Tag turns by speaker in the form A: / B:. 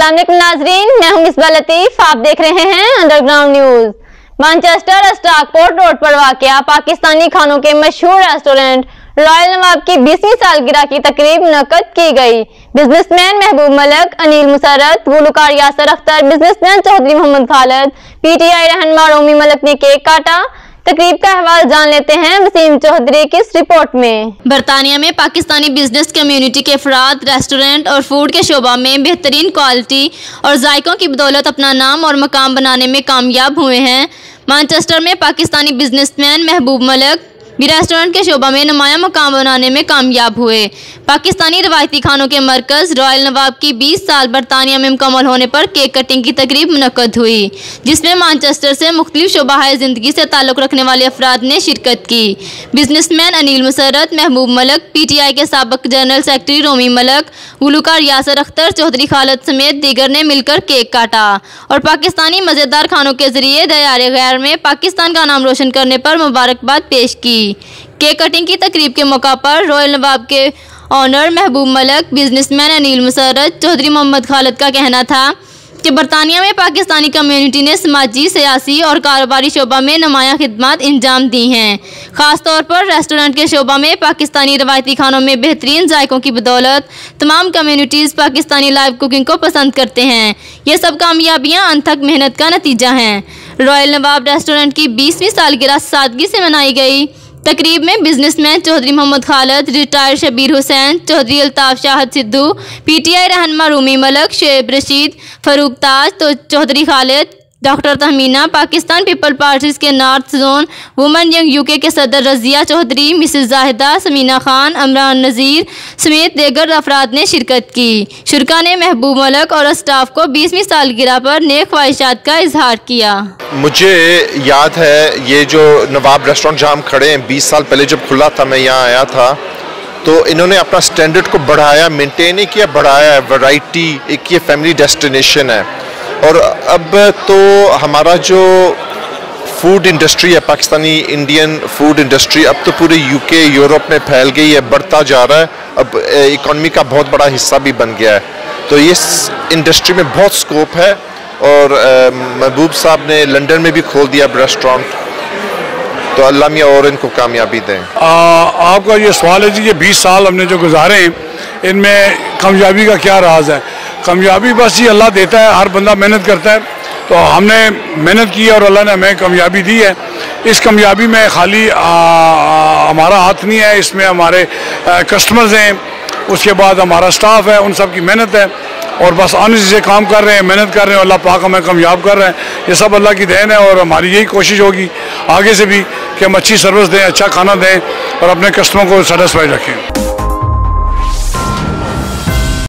A: अस्सलाम वालेकुम नाजरीन, मैं हूं मिसबा लतीफ। आप देख रहे हैं underground news. Manchester Stockport road पर वाक़या पाकिस्तानी खानों के मशहूर रेस्टोरेंट रॉयल नवाब की 20वीं सालगिरह की तकरीब मुनक्कद की गई। बिजनेसमैन महबूब मलक, अनिल मुसर्रत, गुलकार यासर अख्तर, बिजनेसमैन चौधरी मोहम्मद खालिद, PTI रहनुमा रोमी मलक ने केक काटा। तकरीब का अहवाल जान लेते हैं वसीम चौधरी की इस रिपोर्ट में।
B: बरतानिया में पाकिस्तानी बिजनेस कम्युनिटी के अफराद रेस्टोरेंट और फूड के शोबा में बेहतरीन क्वालिटी और जायकों की बदौलत अपना नाम और मकाम बनाने में कामयाब हुए हैं। मैनचेस्टर में पाकिस्तानी बिजनेसमैन महबूब मलक भी रेस्टोरेंट के शोबा में नुमाया मकाम बनाने में कामयाब हुए। पाकिस्तानी रवायती खानों के मरकज़ रॉयल नवाब की 20 साल बरतानिया में मुकम्मल होने पर केक कटिंग की तकरीब मुनक्कद हुई, जिसमें मैनचेस्टर से मुख्तलिफ शोबाए ज़िंदगी से ताल्लुक़ रखने वाले अफराद ने शिरकत की। बिजनेसमैन अनिल मुसर्रत, महबूब मलक, PTI के साबिक़ जनरल सेक्रेटरी रोमी मलक, गुलकार यासर अख्तर, चौधरी खालिद समेत दीगर ने मिलकर केक काटा और पाकिस्तानी मज़ेदार खानों के ज़रिए दयार गैर में पाकिस्तान का नाम रोशन करने पर मुबारकबाद पेश की। केक कटिंग की तकरीब के मौका पर रॉयल नवाब के ऑनर महबूब मलक, बिजनेसमैन अनिल मुसर्रत, चौधरी मोहम्मद खालिद का कहना था कि बरतानिया में पाकिस्तानी कम्युनिटी ने समाजी, सियासी और कारोबारी शोबा में नुमाया खिदमत इंजाम दी हैं। ख़ास तौर पर रेस्टोरेंट के शोबा में पाकिस्तानी रवायती खानों में बेहतरीन जायकों की बदौलत तमाम कम्युनिटीज़ पाकिस्तानी लाइव कुकिंग को पसंद करते हैं। ये सब कामयाबियाँ अनथक मेहनत का नतीजा हैं। रॉयल नवाब रेस्टोरेंट की 20वीं सालगिरह सादगी से मनाई गई। तकरीब में businessman Chaudhry Mohammad Khalid, retired Shabbir Hussain, Chaudhry Altaf Shahad Sidhu, PTI रहनुमा रूमी मलक, शेब रशीद, फरूक ताज, तो Chaudhry Khalid, doctor Tahmina, Pakistan people parties के north zone women young UK के सदर रजिया चौधरी, मिसेस जाहिदा, समीना खान, अमरान नज़ीर समेत दीगर अफराद ने शिरकत की। शुरका ने महबूब मलक और स्टाफ को 20वीं सालगिरह पर नेक ख्वाहिशात का इजहार किया।
C: मुझे याद है ये जो नवाब रेस्टोरेंट जहाँ हम खड़े हैं, 20 साल पहले जब खुला था, मैं यहाँ आया था, तो इन्होंने अपना स्टैंडर्ड को बढ़ाया, मेंटेन नहीं किया, बढ़ाया है। वैरायटी, एक ये फैमिली डेस्टिनेशन है। और अब तो हमारा जो फूड इंडस्ट्री है, पाकिस्तानी इंडियन फूड इंडस्ट्री, अब तो पूरे UK, यूरोप में फैल गई है, बढ़ता जा रहा है। अब इकॉनमी का बहुत बड़ा हिस्सा भी बन गया है। तो इस इंडस्ट्री में बहुत स्कोप है। और महबूब साहब ने लंदन में भी खोल दिया रेस्टोरेंट, तो अल्लाह मियां और इनको कामयाबी दें।
D: आपका ये सवाल है जी, ये 20 साल हमने जो गुजारे हैं, इनमें कामयाबी का क्या राज है? कामयाबी बस ये अल्लाह देता है, हर बंदा मेहनत करता है। तो हमने मेहनत की और अल्लाह ने हमें कामयाबी दी है। इस कामयाबी में खाली हमारा हाथ नहीं है, इसमें हमारे कस्टमर्स हैं, उसके बाद हमारा स्टाफ है, उन सब की मेहनत है। और बस ऑनेस्टी से काम कर रहे हैं, मेहनत कर रहे हैं, अल्लाह पाक हमें कामयाब कर रहे हैं। ये सब अल्लाह की देन है और हमारी यही कोशिश होगी आगे से भी कि हम अच्छी सर्विस दें, अच्छा खाना दें और अपने कस्टमर को सेटिस्फाई रखें।